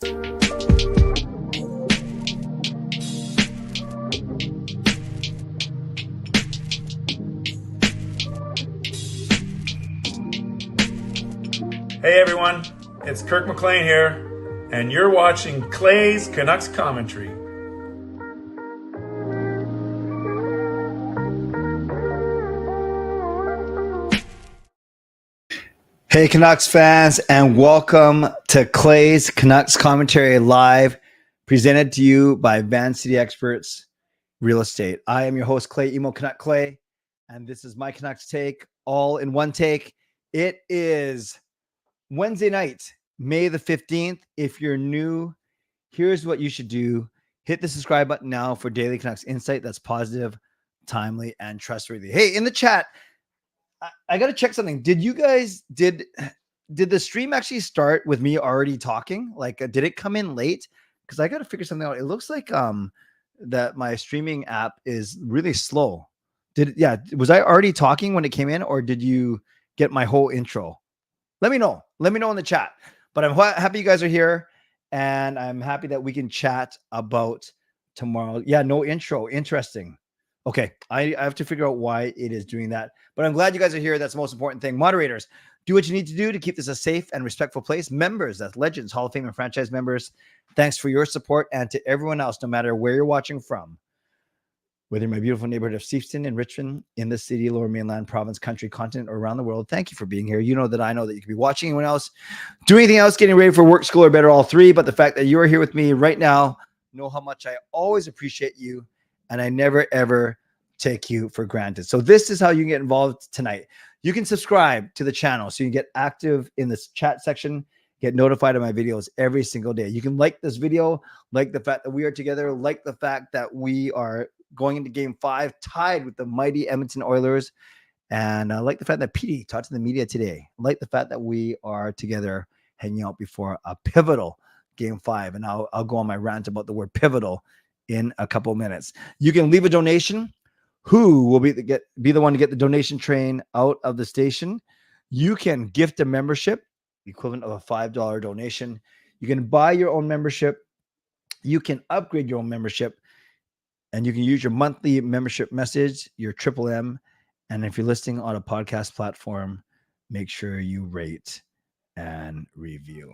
Hey everyone, it's Kirk McLean here, and you're watching Clay's Canucks commentary. Hey Canucks fans, and welcome to Clay's Canucks commentary live, presented to you by Van City Experts Real Estate. I am your host, Clay Emo Canuck Clay, and this is my Canucks take, all in one take. It is Wednesday night, May the 15th. If you're new, here's what you should do. Hit the subscribe button now for daily Canucks insight that's positive, timely, and trustworthy. Hey, in the chat, I got to check something. Did you guys, did the stream actually start with me already talking? Like, did it come in late? Because I got to figure something out. It looks like that my streaming app is really slow. Was I already talking when it came in, or did you get my whole intro? Let me know. Let me know in the chat. But I'm happy you guys are here, and I'm happy that we can chat about tomorrow. Yeah, no intro. Interesting. Okay, I have to figure out why it is doing that. But I'm glad you guys are here. That's the most important thing. Moderators, do what you need to do to keep this a safe and respectful place. Members, that's Legends, Hall of Fame, and franchise members, thanks for your support. And to everyone else, no matter where you're watching from, whether in my beautiful neighborhood of Steveston in Richmond, in the city, Lower Mainland, province, country, continent, or around the world, thank you for being here. You know that I know that you could be watching anyone else, doing anything else, getting ready for work, school, or better, all three. But the fact that you are here with me right now, know how much I always appreciate you, and I never, ever take you for granted. So this is how you can get involved tonight. You can subscribe to the channel so you can get active in this chat section, get notified of my videos every single day. You can like this video, like the fact that we are together, like the fact that we are going into game 5, tied with the mighty Edmonton Oilers, and like the fact that Petey talked to the media today, like the fact that we are together hanging out before a pivotal game 5. And I'll go on my rant about the word pivotal in a couple of minutes. You can leave a donation. Who will be the one to get the donation train out of the station? You can gift a membership, the equivalent of a $5 donation. You can buy your own membership. You can upgrade your own membership, and you can use your monthly membership message, your Triple M. And if you're listening on a podcast platform, make sure you rate and review.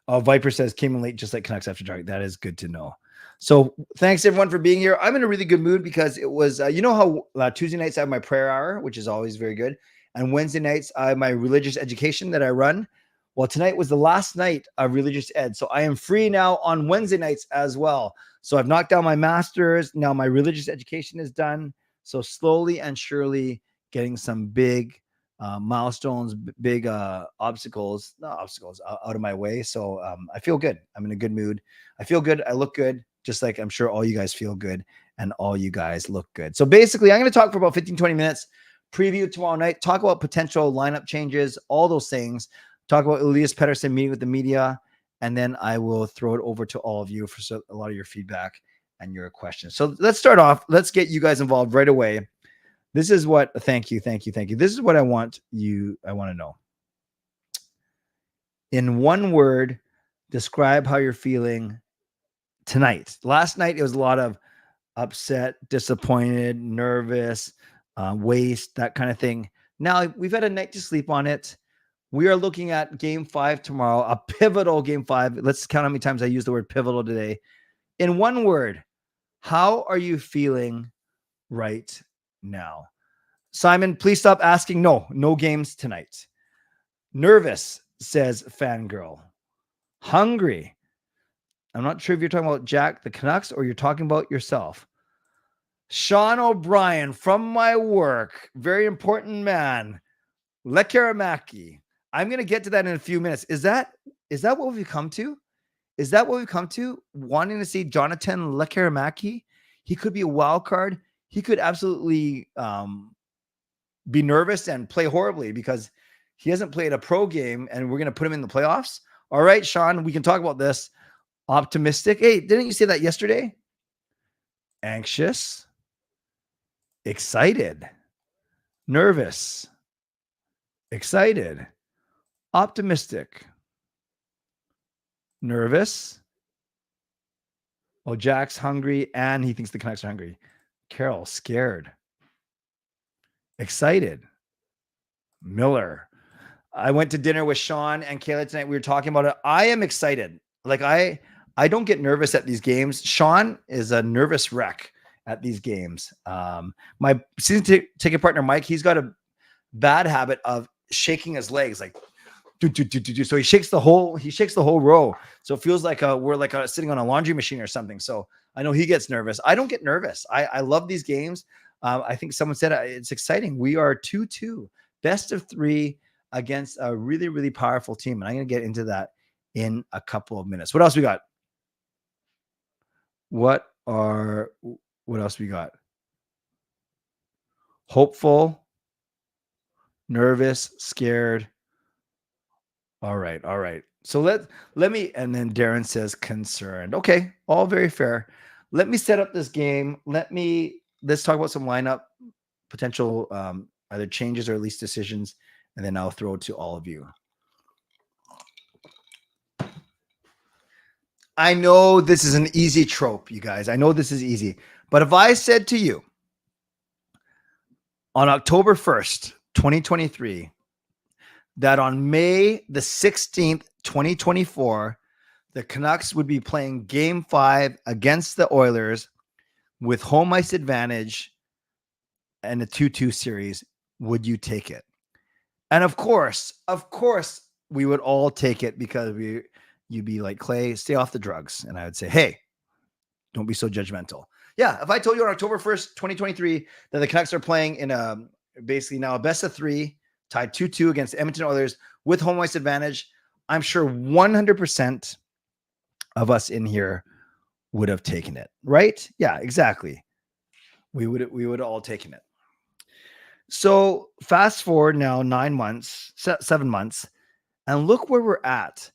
Viper says, came in late just like Canucks After Dark. That is good to know. So thanks everyone for being here. I'm in a really good mood because it was, you know how Tuesday nights I have my prayer hour, which is always very good. And Wednesday nights I have my religious education that I run. Well, tonight was the last night of religious ed. So I am free now on Wednesday nights as well. So I've knocked down my master's. Now my religious education is done. So slowly and surely getting some big milestones, big obstacles out of my way. So I feel good. I'm in a good mood. I feel good. I look good, just like I'm sure all you guys feel good and all you guys look good. So basically, I'm going to talk for about 15, 20 minutes, preview tomorrow night, talk about potential lineup changes, all those things, talk about Elias Pettersson meeting with the media, and then I will throw it over to all of you for a lot of your feedback and your questions. So let's start off. Let's get you guys involved right away. This is what, thank you. This is what I want to know. In one word, describe how you're feeling tonight. Last night, it was a lot of upset, disappointed, nervous, waste, that kind of thing. Now we've had a night to sleep on it. We are looking at game 5 tomorrow, a pivotal game 5. Let's count how many times I used the word pivotal today. In one word, how are you feeling right now? Simon, please stop asking. No games tonight. Nervous, says Fangirl. Hungry. I'm not sure if you're talking about Jack the Canucks or you're talking about yourself. Sean O'Brien from my work. Very important man. Lekaramaki. I'm going to get to that in a few minutes. Is that what we've come to? Is that what we've come to? Wanting to see Jonathan Lekaramaki? He could be a wild card. He could absolutely be nervous and play horribly because he hasn't played a pro game and we're going to put him in the playoffs. All right, Sean, we can talk about this. Optimistic. Hey, didn't you say that yesterday? Anxious, excited, nervous, excited, optimistic. Nervous. Oh, Jack's hungry and he thinks the Canucks are hungry. Carol, scared. Excited. Miller. I went to dinner with Sean and Kayla tonight. We were talking about it. I am excited. Like I don't get nervous at these games. Sean is a nervous wreck at these games. My season ticket partner, Mike, he's got a bad habit of shaking his legs like so he shakes the whole row. So it feels like we're like sitting on a laundry machine or something. So I know he gets nervous. I don't get nervous. I love these games. I think someone said it's exciting. We are 2-2, best of 3 against a really, really powerful team. And I'm going to get into that in a couple of minutes. What else we got? What else we got? Hopeful, nervous, scared. All right. So let me, and then Darren says concerned. Okay, all very fair. Let me set up this game. Let's talk about some lineup potential, either changes or at least decisions, and then I'll throw it to all of you. I know this is an easy trope, you guys. I know this is easy. But if I said to you on October 1st, 2023, that on May the 16th, 2024, the Canucks would be playing Game 5 against the Oilers with home ice advantage and a 2-2 series, would you take it? And of course, we would all take it because you'd be like, Clay, stay off the drugs. And I would say, hey, don't be so judgmental. Yeah, if I told you on October 1st, 2023, that the Canucks are playing in basically now a best of 3, tied 2-2 against Edmonton Oilers with home ice advantage, I'm sure 100% of us in here would have taken it, right? Yeah, exactly. We would all taken it. So fast forward now 7 months, and look where we're at.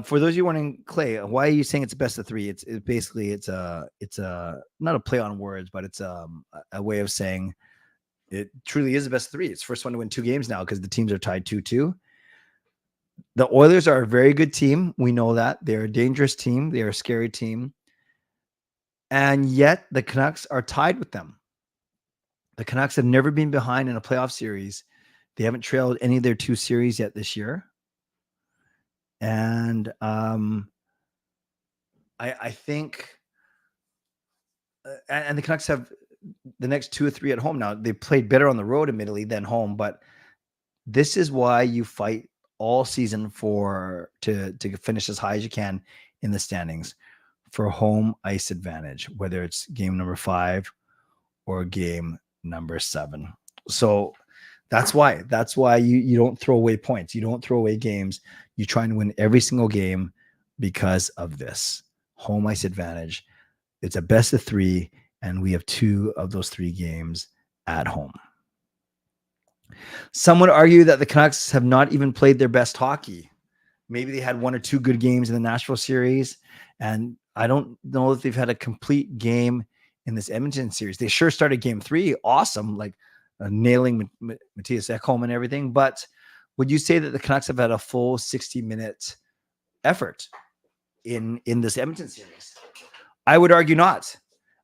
For those of you wondering, Clay, why are you saying it's a best of 3? It's basically it's a not a play on words, but it's a way of saying it truly is the best of 3. It's the first one to win 2 games now because the teams are tied 2-2. The Oilers are a very good team. We know that. They're a dangerous team. They're a scary team. And yet the Canucks are tied with them. The Canucks have never been behind in a playoff series. They haven't trailed any of their 2 series yet this year. And I think and the Canucks have the next 2 or 3 at home now. They played better on the road, admittedly, than home, but this is why you fight all season to finish as high as you can in the standings for home ice advantage, whether it's game number 5 or game number 7. So that's why you don't throw away points. You don't throw away games. You try and win every single game because of this home ice advantage. It's a best of 3, and we have 2 of those 3 games at home. Some would argue that the Canucks have not even played their best hockey. Maybe they had 1 or 2 good games in the Nashville series, and I don't know if they've had a complete game in this Edmonton series. They sure started game 3 awesome, like nailing Matthias Ekholm and everything. But would you say that the Canucks have had a full 60-minute effort in this Edmonton series? I would argue not.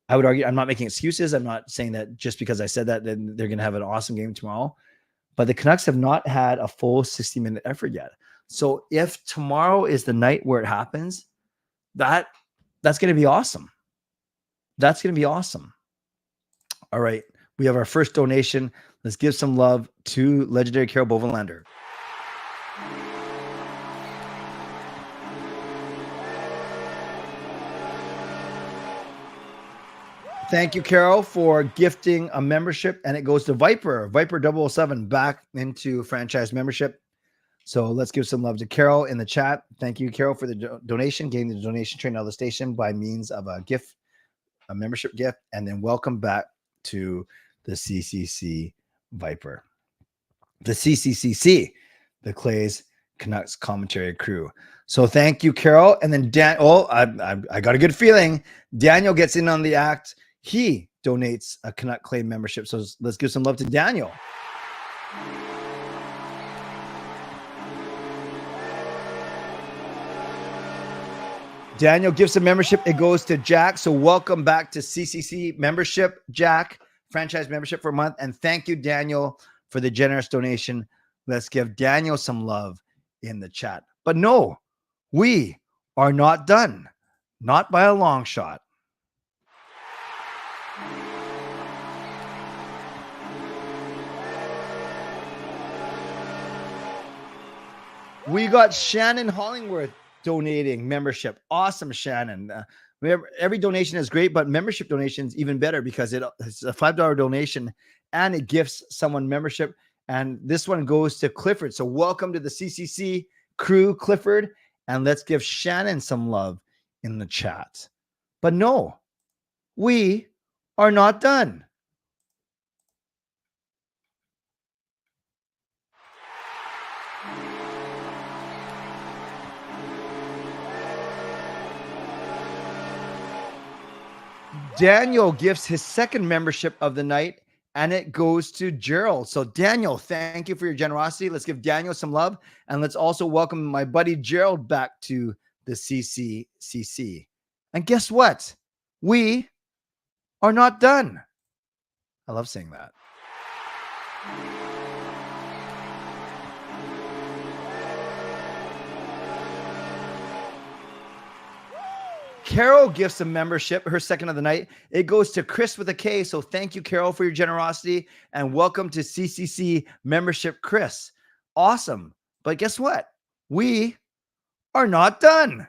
I would argue, I'm not making excuses. I'm not saying that just because I said that, then they're going to have an awesome game tomorrow. But the Canucks have not had a full 60-minute effort yet. So if tomorrow is the night where it happens, that's going to be awesome. That's going to be awesome. All right. We have our first donation. Let's give some love to legendary Carol Bovenlander. Thank you, Carol, for gifting a membership, and it goes to Viper 007 back into franchise membership. So let's give some love to Carol in the chat. Thank you, Carol, for the donation, getting the donation train out of the station by means of a gift, a membership gift, and then welcome back to the CCC Viper. The CCCC, the Clay's Canucks commentary crew. So thank you, Carol. And then I got a good feeling Daniel gets in on the act. He donates a Canuck Clay membership. So let's give some love to Daniel. Daniel gives a membership. It goes to Jack. So welcome back to CCC membership, Jack, franchise membership for a month. And thank you, Daniel, for the generous donation. Let's give Daniel some love in the chat. But no, we are not done. Not by a long shot. We got Shannon Hollingworth donating membership. Awesome, Shannon. Every donation is great, but membership donations even better because it's a $5 donation and it gifts someone membership. And this one goes to Clifford. So welcome to the CCC Crew, Clifford. And let's give Shannon some love in the chat. But no, we are not done. Daniel gifts his second membership of the night, and it goes to Gerald. So, Daniel, thank you for your generosity. Let's give Daniel some love, and let's also welcome my buddy Gerald back to the CCCC. And guess what? We are not done. I love saying that. Carol gifts a membership, her second of the night. It goes to Chris with a K. So thank you, Carol, for your generosity. And welcome to CCC membership, Chris. Awesome. But guess what? We are not done.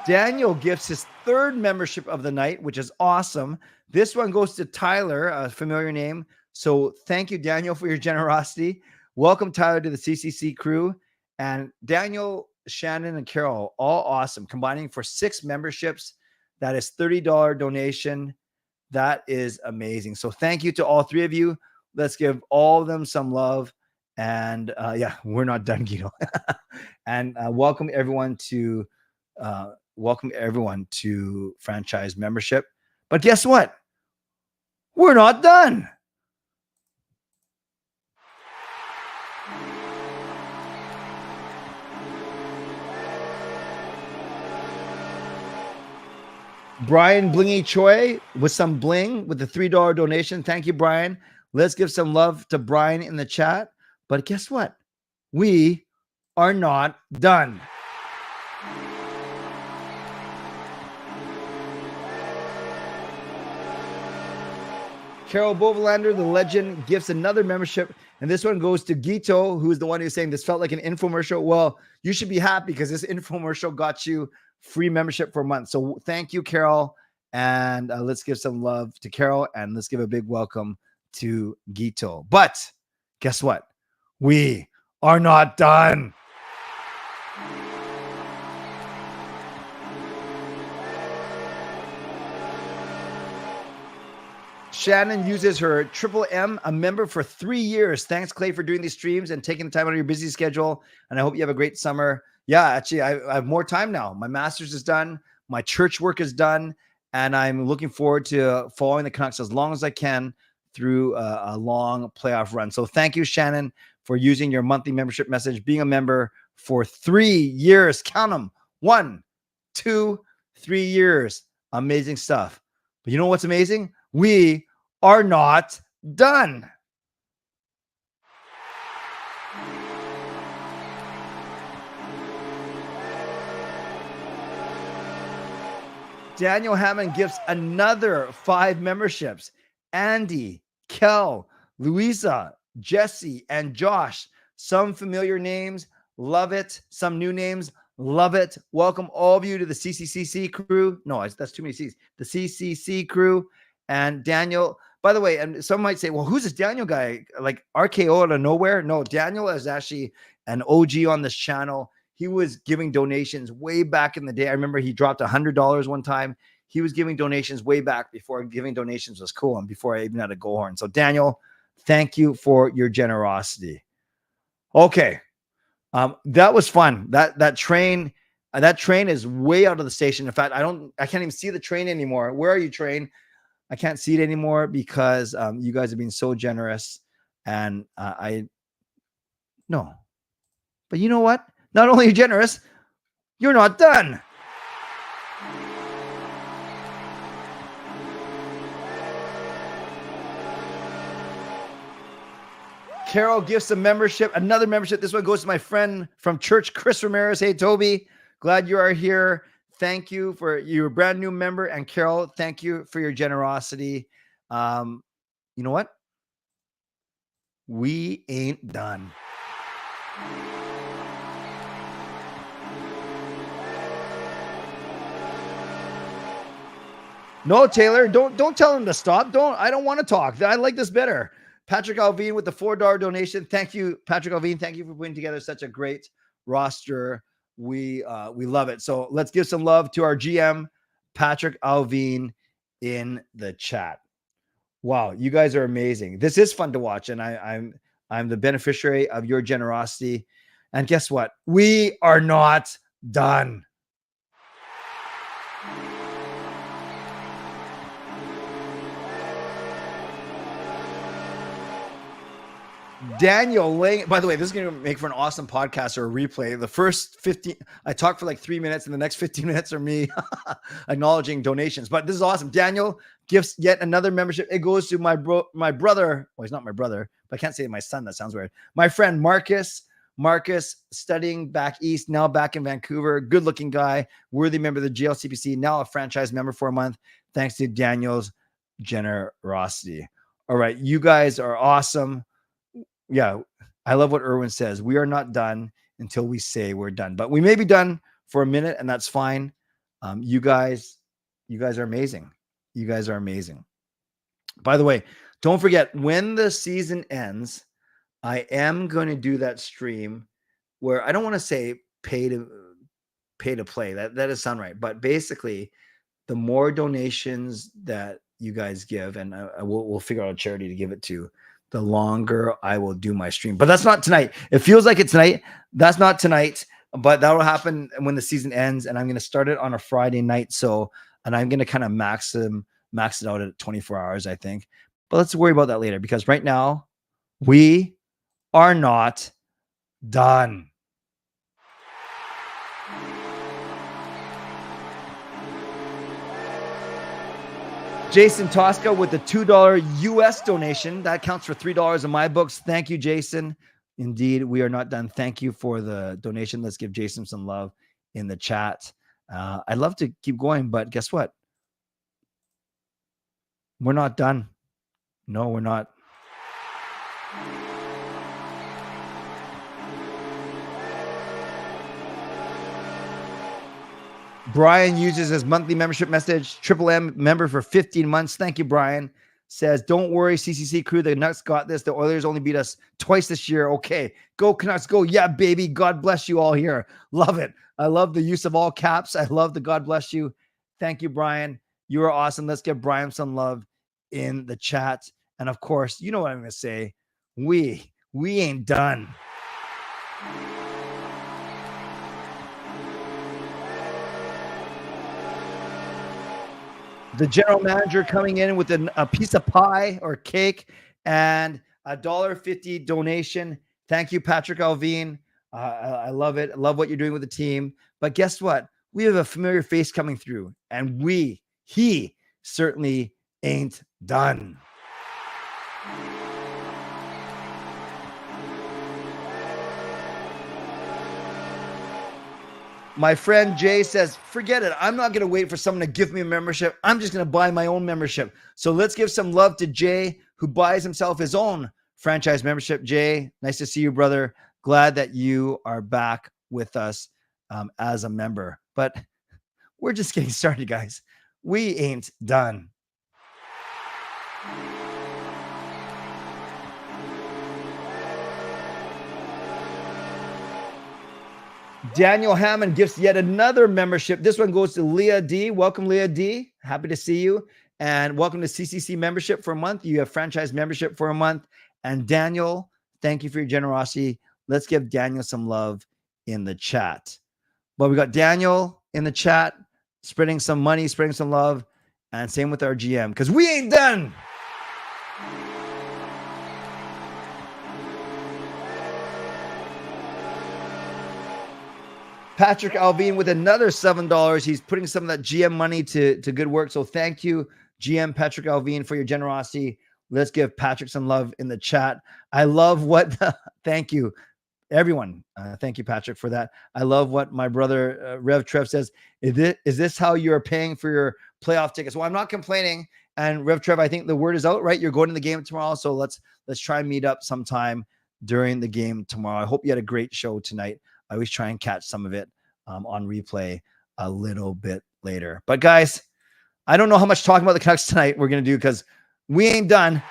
Daniel gifts his third membership of the night, which is awesome. This one goes to Tyler, a familiar name. So thank you, Daniel, for your generosity. Welcome, Tyler, to the CCC Crew. And Daniel, Shannon, and Carol, all awesome, combining for 6 memberships. That is $30 donation. That is amazing. So thank you to all 3 of you. Let's give all of them some love. And yeah, we're not done, Guido. And welcome everyone to franchise membership. But guess what? We're not done. Brian Blingy Choi with some bling with the $3 donation. Thank you, Brian. Let's give some love to Brian in the chat. But guess what? We are not done. Carol Bovenlander, the legend, gifts another membership. And this one goes to Gito, who's the one who's saying this felt like an infomercial. Well, you should be happy because this infomercial got you free membership for a month. So thank you, Carol. And let's give some love to Carol. And let's give a big welcome to Gito. But guess what? We are not done. Shannon uses her Triple M, a member for 3 years. Thanks, Clay, for doing these streams and taking the time out of your busy schedule. And I hope you have a great summer. Yeah, actually, I have more time now. My master's is done. My church work is done. And I'm looking forward to following the Canucks as long as I can through a long playoff run. So thank you, Shannon, for using your monthly membership message, being a member for 3 years. Count them. 1, 2, 3 years. Amazing stuff. But you know what's amazing? We are not done. Daniel Hammond gives another 5 memberships. Andy, Kel, Louisa, Jesse, and Josh. Some familiar names. Love it. Some new names. Love it. Welcome all of you to the CCCC crew. No, that's too many C's. The CCC crew. And Daniel, by the way, and some might say, well, who's this Daniel guy? Like RKO out of nowhere? No, Daniel is actually an OG on this channel. He was giving donations way back in the day. I remember he dropped $100 one time. He was giving donations way back before giving donations was cool and before I even had a go horn. So Daniel, thank you for your generosity. Okay. That was fun. That train is way out of the station. In fact, I can't even see the train anymore. Where are you, train? I can't see it anymore because you guys have been so generous. And no. But you know what? Not only are you generous, you're not done. Carol gives a membership, another membership. This one goes to my friend from church, Chris Ramirez. Hey, Toby, glad you are here. Thank you for your brand new member. And Carol, thank you for your generosity. You know what? We ain't done. No, Taylor, don't tell him to stop. I don't want to talk. I like this better. Patrick Alvin with the $4 donation. Thank you, Patrick Alvin. Thank you for putting together such a great roster. We love it. So let's give some love to our GM, Patrick Alvin, in the chat. Wow, you guys are amazing. This is fun to watch, and I'm the beneficiary of your generosity. And guess what? We are not done. Daniel Lang, by the way, this is going to make for an awesome podcast or a replay. The first 15, I talked for like 3 minutes, and the next 15 minutes are me acknowledging donations. But this is awesome. Daniel gives yet another membership. It goes to my brother. Well, he's not my brother, but I can't say my son. That sounds weird. My friend Marcus. Marcus, studying back east, now back in Vancouver. Good looking guy, worthy member of the GLCPC, now a franchise member for a month, thanks to Daniel's generosity. All right, you guys are awesome. Yeah, I love what Erwin says. We are not done until we say we're done, but we may be done for a minute, and that's fine. You guys are amazing. You guys are amazing. By the way, don't forget, when the season ends, I am going to do that stream where I don't want to say pay to play. That doesn't sound right, but basically, the more donations that you guys give, and we'll figure out a charity to give it to, the longer I will do my stream. But that's not tonight. It feels like it's tonight. That's not tonight, but that will happen when the season ends, and I'm going to start it on a Friday night. And I'm going to kind of max it out at 24 hours, I think. But let's worry about that later, because right now we are not done. Jason Tosca with the $2 US donation. That counts for $3 in my books. Thank you, Jason. Indeed, we are not done. Thank you for the donation. Let's give Jason some love in the chat. I'd love to keep going, but guess what? We're not done. No, we're not. Brian uses his monthly membership message. Triple M member for 15 months. Thank you, Brian. Says, don't worry, CCC Crew. The Canucks got this. The Oilers only beat us twice this year. Okay. Go, Canucks. Go. Yeah, baby. God bless you all here. Love it. I love the use of all caps. I love the God bless you. Thank you, Brian. You are awesome. Let's give Brian some love in the chat. And of course, you know what I'm going to say. We ain't done. The general manager coming in with a piece of pie or cake and $1.50 donation. Thank you, Patrick Alvin. I love it. I love what you're doing with the team. But guess what? We have a familiar face coming through, and he certainly ain't done. My friend Jay says, forget it. I'm not going to wait for someone to give me a membership. I'm just going to buy my own membership. So let's give some love to Jay, who buys himself his own franchise membership. Jay, nice to see you, brother. Glad that you are back with us as a member. But we're just getting started, guys. We ain't done. Daniel Hammond gives yet another membership. This one goes to Leah D. Welcome, Leah D. Happy to see you. And welcome to CCC membership for a month. You have franchise membership for a month. And Daniel, thank you for your generosity. Let's give Daniel some love in the chat. Well, we got Daniel in the chat, spreading some money, spreading some love. And same with our GM, because we ain't done. Patrick Alvin with another $7. He's putting some of that GM money to good work. So thank you, GM Patrick Alvin, for your generosity. Let's give Patrick some love in the chat. I love what, thank you, everyone. Thank you, Patrick, for that. I love what my brother Rev Trev says. Is this how you're paying for your playoff tickets? Well, I'm not complaining. And Rev Trev, I think the word is out, right? You're going to the game tomorrow. So let's try and meet up sometime during the game tomorrow. I hope you had a great show tonight. I always try and catch some of it on replay a little bit later. But guys, I don't know how much talking about the Canucks tonight we're going to do because we ain't done.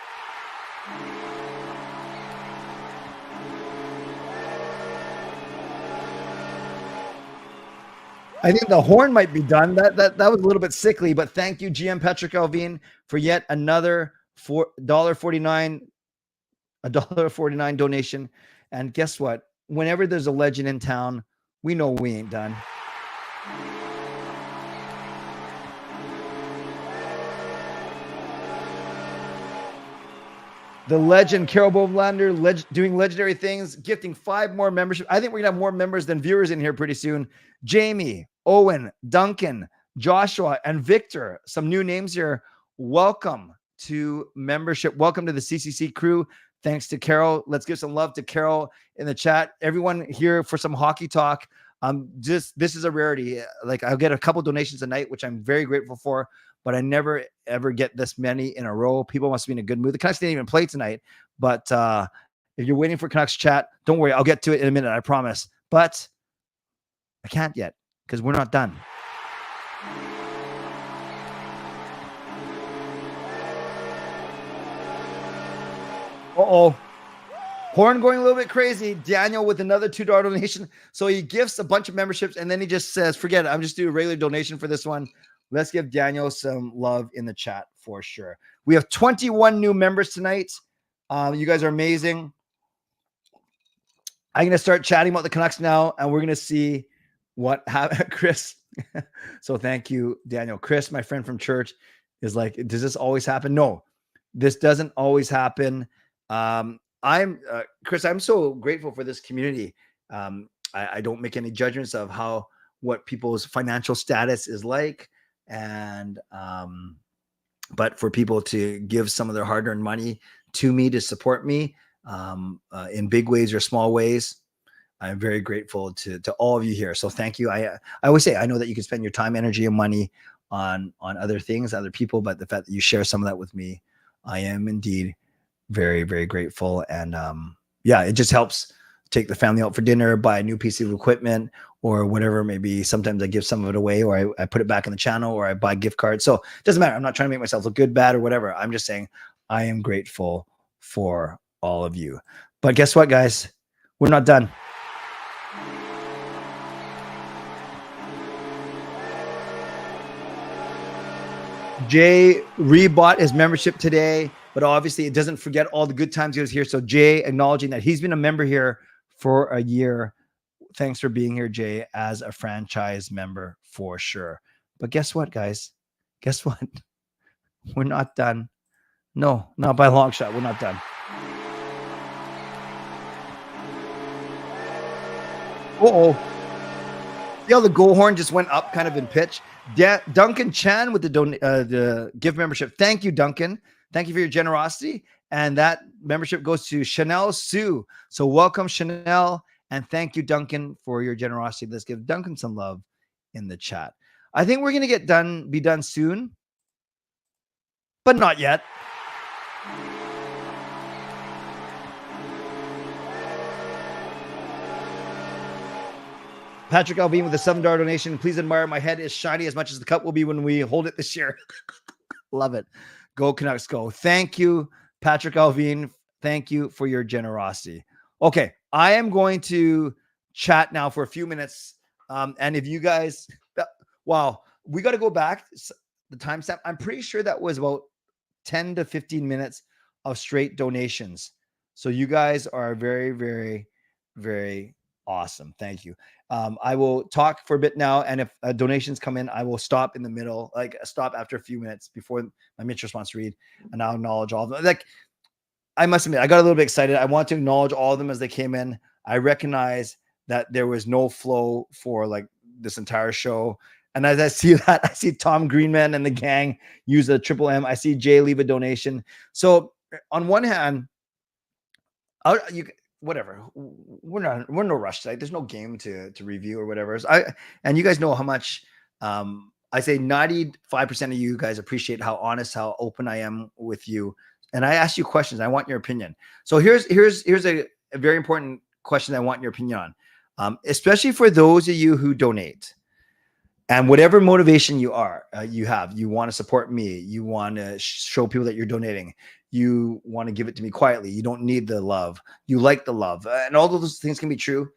I think the horn might be done. That was a little bit sickly, but thank you, GM Patrick Alvin, for yet another $1.49 donation. And guess what? Whenever there's a legend in town, we know we ain't done. The legend, Carol Bovenlander, doing legendary things, gifting 5 more membership. I think we're going to have more members than viewers in here pretty soon. Jamie, Owen, Duncan, Joshua, and Victor. Some new names here. Welcome to membership. Welcome to the CCC Crew. Thanks to Carol. Let's give some love to Carol in the chat. Everyone here for some hockey talk. This is a rarity. Like, I'll get a couple donations a night, which I'm very grateful for, but I never ever get this many in a row. People must be in a good mood. The Canucks didn't even play tonight, but if you're waiting for Canucks chat, don't worry. I'll get to it in a minute, I promise. But I can't yet because we're not done. Uh-oh. Horn going a little bit crazy. Daniel with another $2 donation. So he gifts a bunch of memberships, and then he just says, forget it. I'm just doing a regular donation for this one. Let's give Daniel some love in the chat for sure. We have 21 new members tonight. You guys are amazing. I'm going to start chatting about the Canucks now, and we're going to see what happened. Chris. So thank you, Daniel. Chris, my friend from church, is like, does this always happen? No, this doesn't always happen. Chris, I'm so grateful for this community. I don't make any judgments of what people's financial status is like. And, but for people to give some of their hard-earned money to me to support me, in big ways or small ways, I'm very grateful to all of you here. So thank you. I always say, I know that you can spend your time, energy, and money on other things, other people, but the fact that you share some of that with me, I am indeed very, very grateful. And yeah, it just helps take the family out for dinner, buy a new piece of equipment or whatever. Maybe sometimes I give some of it away, or I put it back in the channel, or I buy gift cards. So it doesn't matter. I'm not trying to make myself look good, bad, or whatever. I'm just saying I am grateful for all of you. But guess what, guys? We're not done. Jay rebought his membership today, but obviously it doesn't forget all the good times he was here. So Jay, acknowledging that he's been a member here for a year. Thanks for being here, Jay, as a franchise member for sure. But guess what, guys? Guess what? We're not done. No, not by a long shot. We're not done. Uh-oh. See how the goal horn just went up kind of in pitch? Duncan Chan with the gift membership. Thank you, Duncan. Thank you for your generosity. And that membership goes to Chanel Sue. So welcome, Chanel. And thank you, Duncan, for your generosity. Let's give Duncan some love in the chat. I think we're going to be done soon, but not yet. Patrick Alvin with a $7 donation. Please admire my head is shiny as much as the cup will be when we hold it this year. Love it. Go Canucks, go. Thank you, Patrick Alvin. Thank you for your generosity. Okay, I am going to chat now for a few minutes. And if you guys, wow, we got to go back. The timestamp, I'm pretty sure that was about 10 to 15 minutes of straight donations. So you guys are very, very, very Awesome. Thank you. I will talk for a bit now. And if donations come in, I will stop in the middle, like stop after a few minutes before my Mitchell wants to read, and I'll acknowledge all of them. Like, I must admit, I got a little bit excited. I want to acknowledge all of them as they came in. I recognize that there was no flow for like this entire show. And as I see that, I see Tom Greenman and the gang use a triple M. I see Jay leave a donation. So on one hand, whatever, we're no rush tonight. There's no game to review or whatever. So and you guys know how much I say 95% of you guys appreciate how honest, how open I am with you. And I ask you questions. I want your opinion. So here's a very important question I want your opinion on, especially for those of you who donate. And whatever motivation you have, you want to support me, you want to show people that you're donating, you want to give it to me quietly, you don't need the love, you like the love, and all those things can be true.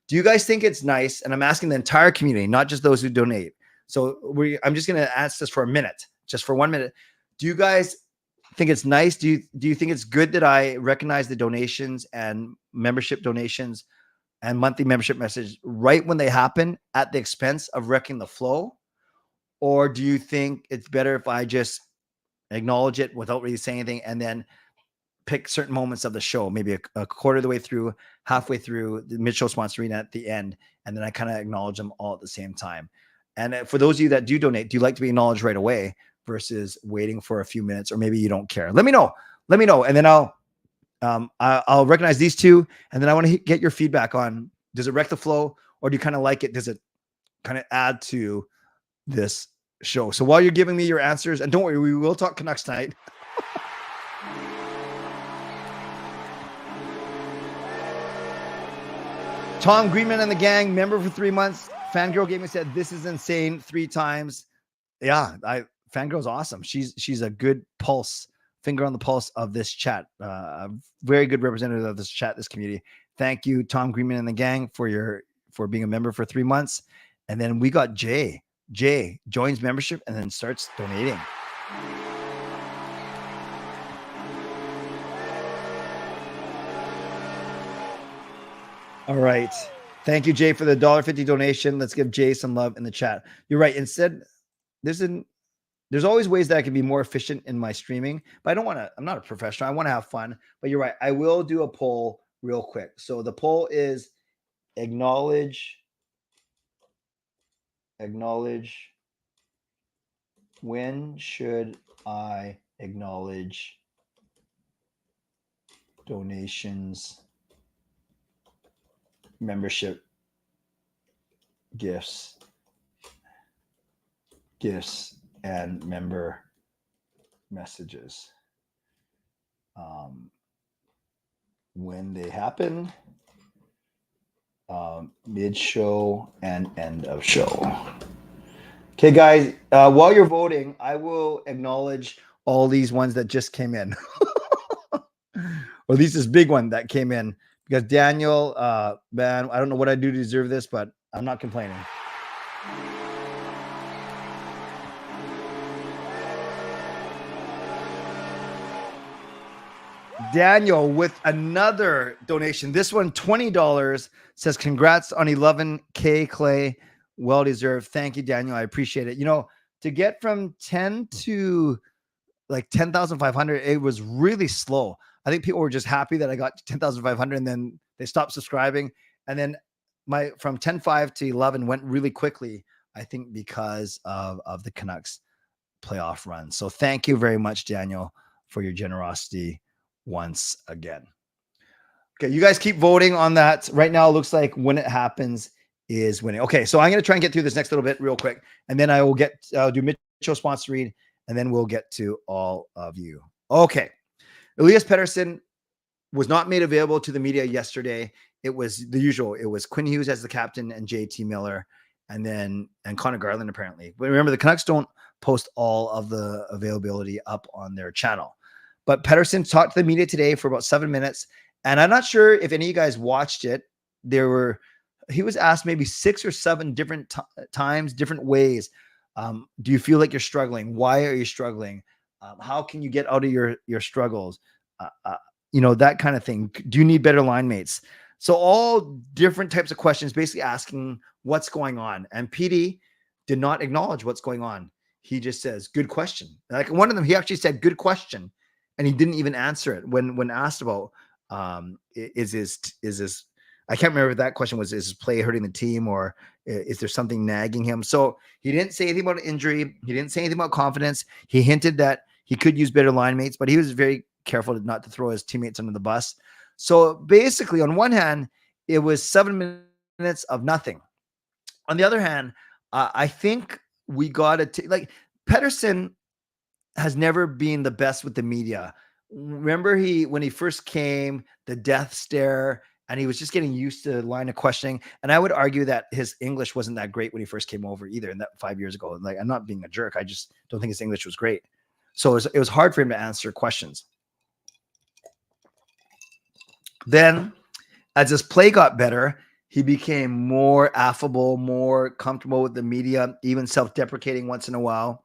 Do you guys think it's nice? And I'm asking the entire community, not just those who donate. So I'm just going to ask this for a minute, just for 1 minute. Do you guys think it's nice? Do you think it's good that I recognize the donations and membership donations and monthly membership message right when they happen at the expense of wrecking the flow? Or do you think it's better if I just acknowledge it without really saying anything and then pick certain moments of the show, maybe a quarter of the way through, halfway through, the mid-show sponsoring at the end, and then I kind of acknowledge them all at the same time? And for those of you that do donate, do you like to be acknowledged right away versus waiting for a few minutes, or maybe you don't care? Let me know. And then I'll recognize these two, and then I want to get your feedback on, does it wreck the flow, or do you kind of like it? Does it kind of add to this show? So while you're giving me your answers, and don't worry, we will talk Canucks tonight. Tom Greenman and the gang, member for 3 months. Fangirl Gaming said, "This is insane," 3 times. Yeah, Fangirl's awesome. She's a good pulse, finger on the pulse of this chat. A very good representative of this chat, this community. Thank you, Tom Greenman and the gang, for being a member for 3 months. And then we got Jay. Jay joins membership and then starts donating. All right. Thank you, Jay, for the $1.50 donation. Let's give Jay some love in the chat. You're right. Instead, there's always ways that I can be more efficient in my streaming, but I'm not a professional. I want to have fun, but you're right. I will do a poll real quick. So the poll is acknowledge when should I acknowledge donations, membership, gifts, and member messages when they happen, mid-show and end of show. Okay, guys, while you're voting, I will acknowledge all these ones that just came in. Or at least this big one that came in. Because Daniel, man, I don't know what I do to deserve this, but I'm not complaining. Daniel with another donation. This one, $20, says, "Congrats on 11K, Clay. Well deserved." Thank you, Daniel. I appreciate it. You know, to get from 10 to like 10,500, it was really slow. I think people were just happy that I got to 10,500 and then they stopped subscribing. And then from 10.5 to 11 went really quickly, I think because of the Canucks playoff run. So thank you very much, Daniel, for your generosity once again. Okay, you guys keep voting on that. Right now, it looks like When It Happens is winning. Okay, so I'm going to try and get through this next little bit real quick, and then I will do Mitchell sponsor read, and then we'll get to all of you. Okay. Elias Pettersson was not made available to the media yesterday. It was the usual. It was Quinn Hughes as the captain and JT Miller, and Connor Garland, apparently. But remember, the Canucks don't post all of the availability up on their channel. But Pettersson talked to the media today for about 7 minutes, and I'm not sure if any of you guys watched it. He was asked maybe 6 or 7 different times, different ways. Do you feel like you're struggling? Why are you struggling? How can you get out of your struggles? You know, that kind of thing. Do you need better line mates? So all different types of questions, basically asking what's going on. And PD did not acknowledge what's going on. He just says, good question. Like one of them, he actually said, good question. And he didn't even answer it when asked about, is this, I can't remember if that question was, is his play hurting the team or is there something nagging him? So he didn't say anything about injury. He didn't say anything about confidence. He hinted that he could use better line mates, but he was very careful not to throw his teammates under the bus. So basically, on one hand, it was 7 minutes of nothing. On the other hand, I think we got to like Pettersson has never been the best with the media. Remember when he first came, the death stare, and he was just getting used to the line of questioning. And I would argue that his English wasn't that great when he first came over either. And that 5 years ago, like I'm not being a jerk. I just don't think his English was great. So it was hard for him to answer questions. Then as his play got better, he became more affable, more comfortable with the media, even self-deprecating once in a while.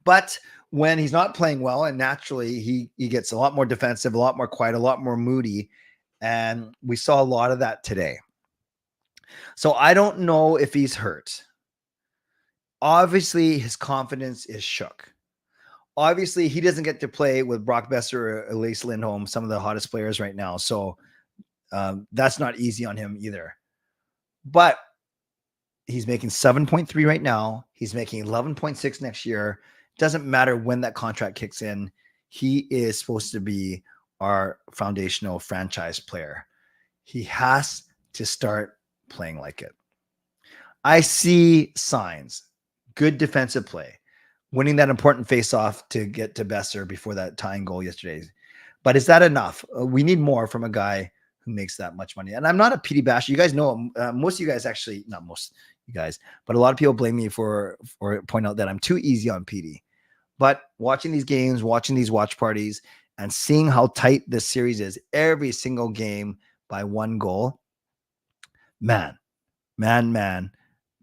But when he's not playing well, and naturally he gets a lot more defensive, a lot more quiet, a lot more moody. And we saw a lot of that today. So I don't know if he's hurt. Obviously, his confidence is shook. Obviously, he doesn't get to play with Brock Besser or Elias Lindholm, some of the hottest players right now. So that's not easy on him either. But he's making 7.3 right now. He's making 11.6 next year. Doesn't matter when that contract kicks in. He is supposed to be our foundational franchise player. He has to start playing like it. I see signs. Good defensive play. Winning that important face-off to get to Besser before that tying goal yesterday. But is that enough? We need more from a guy who makes that much money. And I'm not a PD basher. You guys know, most of you guys actually, not most you guys, but a lot of people blame me for point out that I'm too easy on PD. But watching these games, watching these watch parties, and seeing how tight this series is, every single game by one goal, man,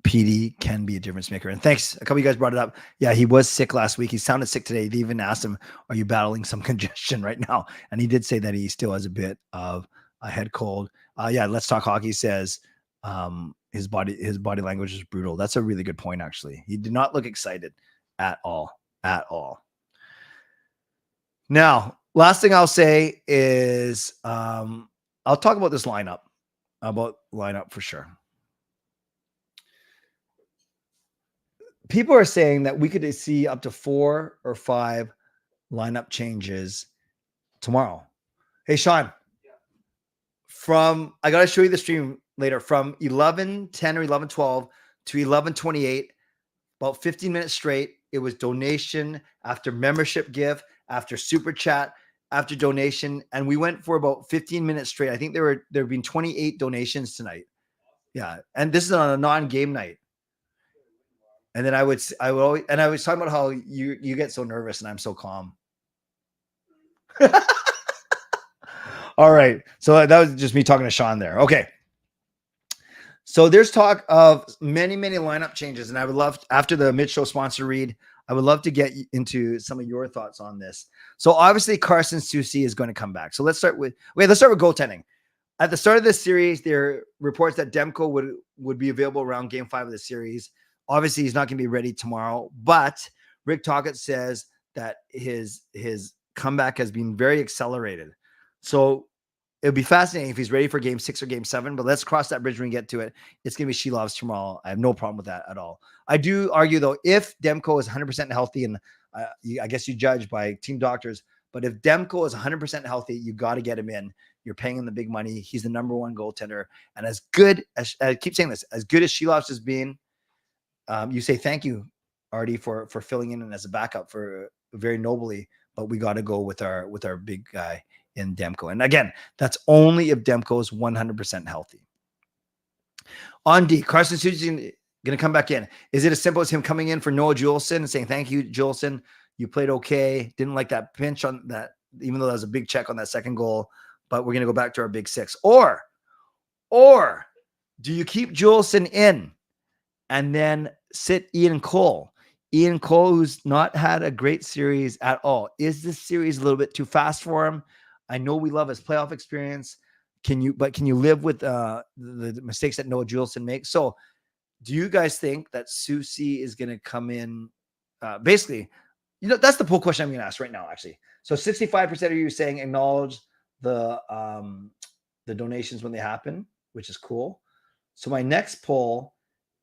PD can be a difference maker. And thanks. A couple of you guys brought it up. Yeah, he was sick last week. He sounded sick today. They even asked him, are you battling some congestion right now? And he did say that he still has a bit of a head cold. Yeah, Let's Talk Hockey says his body language is brutal. That's a really good point, actually. He did not look excited at all. Now, last thing I'll say is I'll talk about this lineup. For sure. People are saying that we could see up to 4 or 5 lineup changes tomorrow. Hey, Sean, I got to show you the stream later, from 11:10 or 11:12 to 11:28, about 15 minutes straight. It was donation after membership gift, after super chat, after donation. And we went for about 15 minutes straight. I think there have been 28 donations tonight. Yeah. And this is on a non-game night. And then I was talking about how you get so nervous and I'm so calm. All right. So that was just me talking to Sean there. Okay. So there's talk of many, many lineup changes. And I would love, after the mid-show sponsor read, I would love to get into some of your thoughts on this. So obviously Carson Soucy is going to come back. So let's start with goaltending. At the start of this series, there are reports that Demko would be available around game 5 of the series. Obviously, he's not going to be ready tomorrow, but Rick Tocchet says that his comeback has been very accelerated. So it would be fascinating if he's ready for game 6 or game 7, but let's cross that bridge when we get to it. It's going to be Shilov's tomorrow. I have no problem with that at all. I do argue, though, if Demko is 100% healthy, and I guess you judge by team doctors, but if Demko is 100% healthy, you got to get him in. You're paying him the big money. He's the number 1 goaltender. And as good as, I keep saying this, as good as Shilov's has been, you say thank you, Artie, for filling in as a backup for very nobly, but we got to go with our big guy in Demko. And again, that's only if Demko is 100% healthy. On D, Carson Soucy going to come back in. Is it as simple as him coming in for Noah Juleson and saying, thank you, Juleson, you played okay. Didn't like that pinch on that, even though that was a big check on that second goal, but we're going to go back to our big 6. Or do you keep Juleson in and then sit Ian Cole? Ian Cole, who's not had a great series at all. Is this series a little bit too fast for him? I know we love his playoff experience. can you live with the mistakes that Noah Juleson makes? So do you guys think that Susie is going to come in? Basically, that's the poll question I'm going to ask right now, actually. So 65% of you saying acknowledge the donations when they happen, which is cool. So my next poll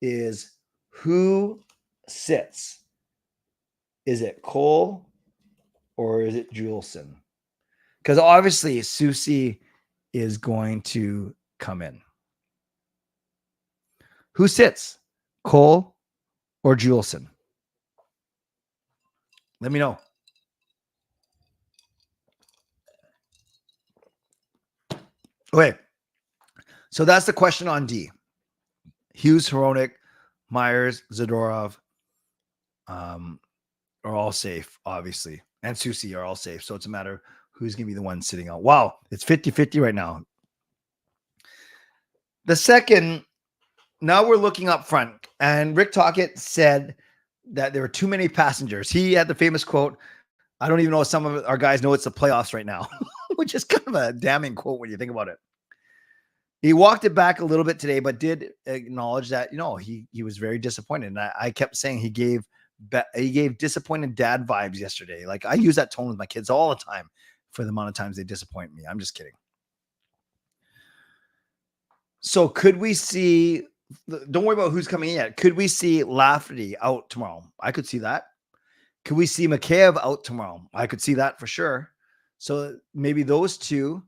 is who sits? Is it Cole or is it Juleson? Because obviously Susie is going to come in. Who sits? Cole or Juleson? Let me know. Okay. So that's the question on D. Hughes, Hronik, Myers, Zadorov are all safe, obviously. And Susie are all safe. So it's a matter of who's going to be the one sitting out. Wow. It's 50-50 right now. The second, now we're looking up front. And Rick Tocchet said that there were too many passengers. He had the famous quote, I don't even know if some of our guys know it's the playoffs right now, which is kind of a damning quote when you think about it. He walked it back a little bit today, but did acknowledge that, he was very disappointed. And I kept saying he gave disappointed dad vibes yesterday. Like I use that tone with my kids all the time for the amount of times they disappoint me. I'm just kidding. So could we see, don't worry about who's coming in yet. Could we see Lafferty out tomorrow? I could see that. Could we see Mikheyev out tomorrow? I could see that for sure. So maybe those two.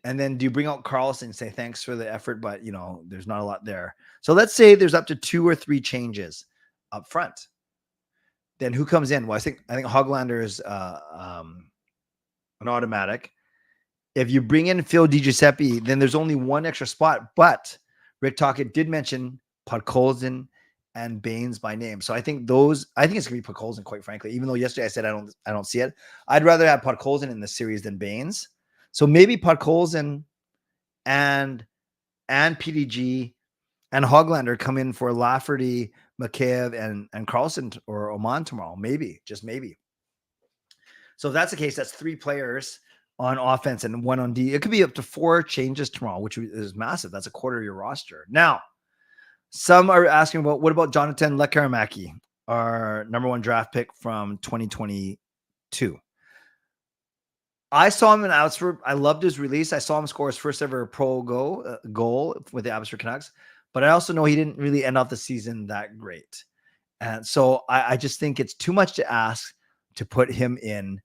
And then do you bring out Carlson and say, thanks for the effort, but there's not a lot there. So let's say there's up to 2 or 3 changes up front. Then who comes in? Well, I think Hoglander is an automatic. If you bring in Phil DiGiuseppe, then there's only one extra spot. But Rick Tocchet did mention Podkolzin and Baines by name. So I think it's going to be Podkolzin, quite frankly. Even though yesterday I said I don't see it. I'd rather have Podkolzin in the series than Baines. So maybe Podkolzin and PDG and Hoglander come in for Lafferty, Mikheyev, and Carlson or Oman tomorrow. Maybe, just maybe. So if that's the case, that's 3 players on offense and 1 on D. It could be up to 4 changes tomorrow, which is massive. That's a quarter of your roster. Now, some are asking about, what about Jonathan Lekaramäki, our number 1 draft pick from 2022? I saw him in Abbotsford. I loved his release. I saw him score his first ever pro goal with the Abbotsford Canucks. But I also know he didn't really end off the season that great. And so I just think it's too much to ask to put him in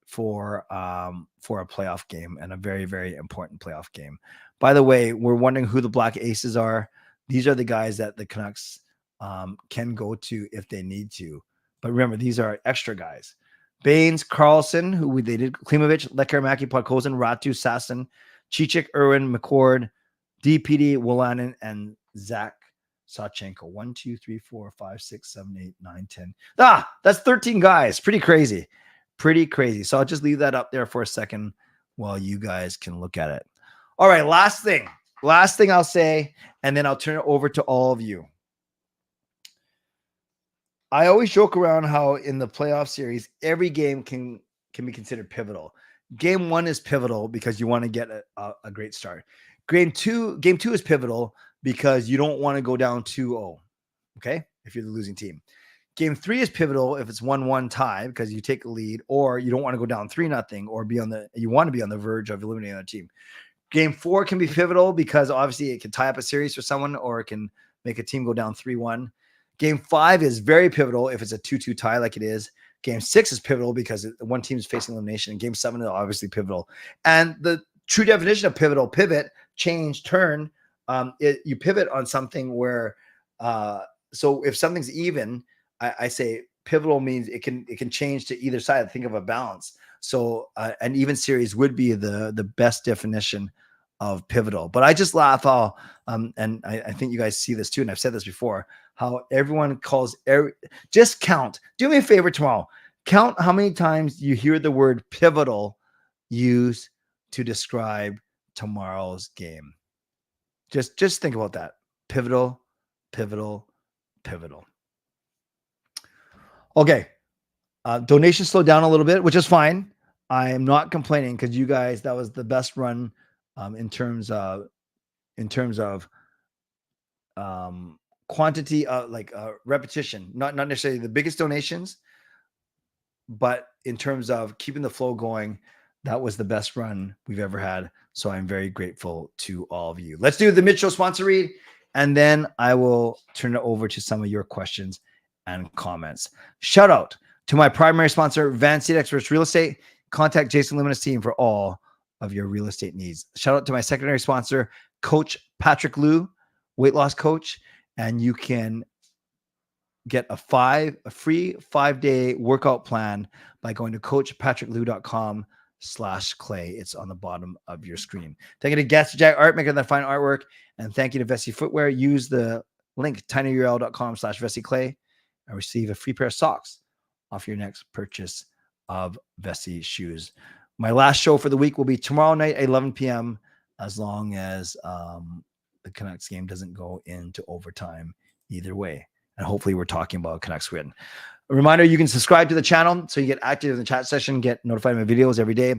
for a playoff game, and a very, very important playoff game. By the way, we're wondering who the Black Aces are. These are the guys that the Canucks can go to if they need to. But remember, these are extra guys. Baines, Carlson, who they did, Klimovich, Lekaramäki, Podkolzin, Ratu, Sasson, Chichik, Irwin, McCord, DPD, Wolanin, and Zach Sawchenko. 1, 2, 3, 4, 5, 6, 7, 8, 9, 10. That's 13 guys. Pretty crazy. Pretty crazy. So I'll just leave that up there for a second while you guys can look at it. All right, last thing I'll say, and then I'll turn it over to all of you. I always joke around how in the playoff series, every game can be considered pivotal. Game 1 is pivotal because you want to get a great start. Game two is pivotal because you don't want to go down 2-0. Okay. If you're the losing team. Game 3 is pivotal if it's 1-1 tie because you take the lead, or you don't want to go down 3-0 or you want to be on the verge of eliminating another team. Game 4 can be pivotal because obviously it can tie up a series for someone, or it can make a team go down 3-1. Game 5 is very pivotal if it's a 2-2 tie like it is. Game 6 is pivotal because one team is facing elimination. And Game 7 is obviously pivotal. And the true definition of pivotal, pivot, change, turn, you pivot on something where, so if something's even, I say pivotal means it can change to either side. Think of a balance. So an even series would be the best definition of pivotal. But I just laugh how, and I think you guys see this too, and I've said this before, how everyone calls just count. Do me a favor tomorrow. Count how many times you hear the word pivotal used to describe tomorrow's game. Just think about that. Pivotal, pivotal, pivotal. Okay. Donations slowed down a little bit, which is fine. I am not complaining because you guys, that was the best run in terms of quantity of repetition, not necessarily the biggest donations, but in terms of keeping the flow going, that was the best run we've ever had. So I'm very grateful to all of you. Let's do the Mitchell sponsor read, and then I will turn it over to some of your questions and comments. Shout out to my primary sponsor, Van City Experts Real Estate. Contact Jason Lim and his team for all of your real estate needs. Shout out to my secondary sponsor, Coach Patrick Liu, weight loss coach, and you can get a free 5-day workout plan by going to coachpatrickliu.com/clay. It's on the bottom of your screen. Thank you to Gatsby Jack Art, making that fine artwork. And thank you to Vessi Footwear. Use the link tinyurl.com/VessiClay and receive a free pair of socks off your next purchase of Vessi shoes. My last show for the week will be tomorrow night at 11 p.m. as long as the Canucks game doesn't go into overtime either way. And hopefully we're talking about Canucks win. A reminder, you can subscribe to the channel so you get active in the chat session, get notified of my videos every day.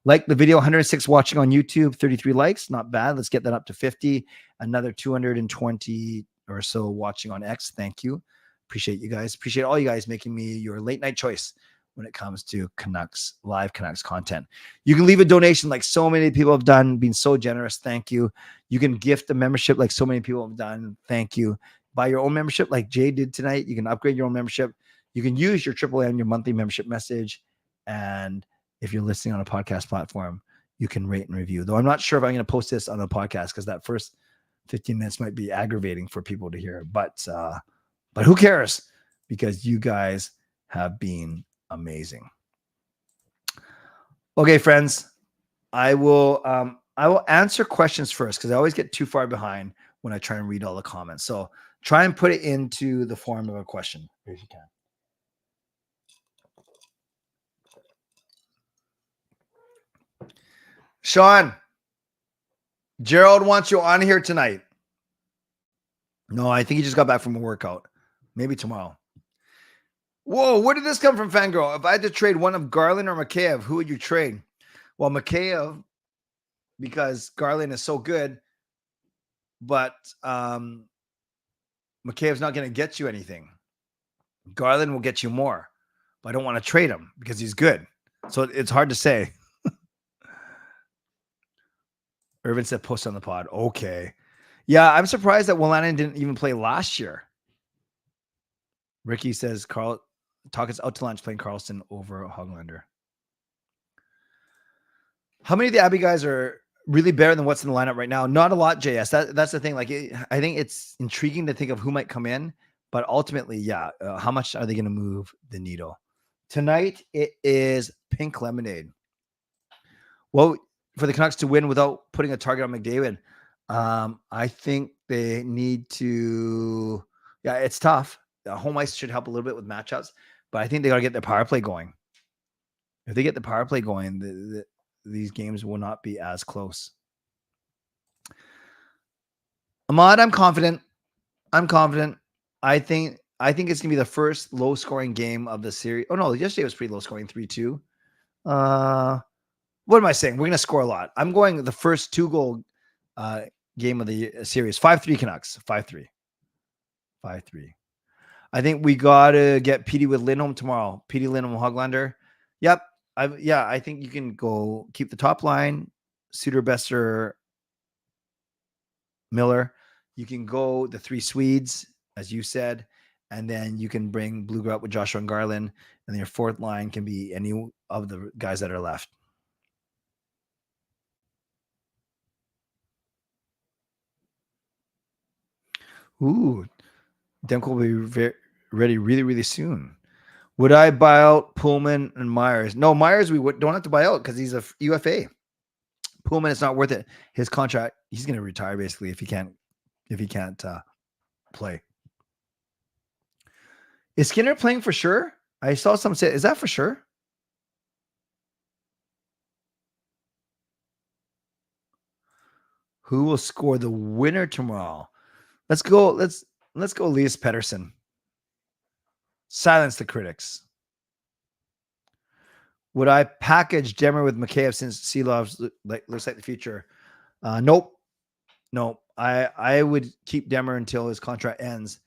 Like the video, 106 watching on YouTube, 33 likes. Not bad. Let's get that up to 50. Another 220 or so watching on X. Thank you. Appreciate you guys. Appreciate all you guys making me your late night choice when it comes to Canucks, live Canucks content. You can leave a donation like so many people have done, been so generous. Thank you. You can gift a membership like so many people have done. Thank you. Buy your own membership like Jay did tonight. You can upgrade your own membership. You can use your AAA, your monthly membership message. And if you're listening on a podcast platform, you can rate and review. Though I'm not sure if I'm going to post this on the podcast because that first 15 minutes might be aggravating for people to hear. But who cares? Because you guys have been amazing. Okay, friends. I will answer questions first because I always get too far behind when I try and read all the comments. So try and put it into the form of a question if you can. Sean, Gerald wants you on here tonight. No, I think he just got back from a workout. Maybe tomorrow. Whoa, where did this come from, Fangirl? If I had to trade one of Garland or Mikheyev, who would you trade? Well, Mikheyev, because Garland is so good, but Mikheyev's not going to get you anything. Garland will get you more, but I don't want to trade him because he's good. So it's hard to say. Irvin said post on the pod. Okay. Yeah, I'm surprised that Bovenlander didn't even play last year. Ricky says Talk is out to lunch playing Carlson over Hoglander. How many of the Abbey guys are really better than what's in the lineup right now? Not a lot, JS. That's the thing. Like, I think it's intriguing to think of who might come in, but ultimately, yeah, how much are they going to move the needle? Tonight, it is pink lemonade. Well, for the Canucks to win without putting a target on McDavid, I think they need to. Yeah, it's tough. Home ice should help a little bit with matchups, but I think they got to get their power play going. If they get the power play going, these games will not be as close. Ahmad, I'm confident. I think it's gonna be the first low-scoring game of the series. Oh no, yesterday was pretty low-scoring, 3-2. What am I saying? We're gonna score a lot. I'm going the first 2-goal game of the series. 5-3 Canucks. 5-3. I think we gotta get Petey with Lindholm tomorrow. Petey, Lindholm, Hoglander. Yep. I think you can go keep the top line. Suter, Besser, Miller. You can go the 3 Swedes, as you said, and then you can bring Blueger up with Joshua and Garland, and then your fourth line can be any of the guys that are left. Ooh, Demko will be ready really, really soon. Would I buy out Pullman and Myers? No, Myers we don't have to buy out because he's a UFA. Pullman, it's not worth it. His contract, he's going to retire basically if he can't play. Is Skinner playing for sure? I saw some say, is that for sure? Who will score the winner tomorrow? Let's go Elias Pettersson. Silence the critics. Would I package Demmer with Mikheyev since Seelov's looks like the future? Nope. I would keep Demmer until his contract ends,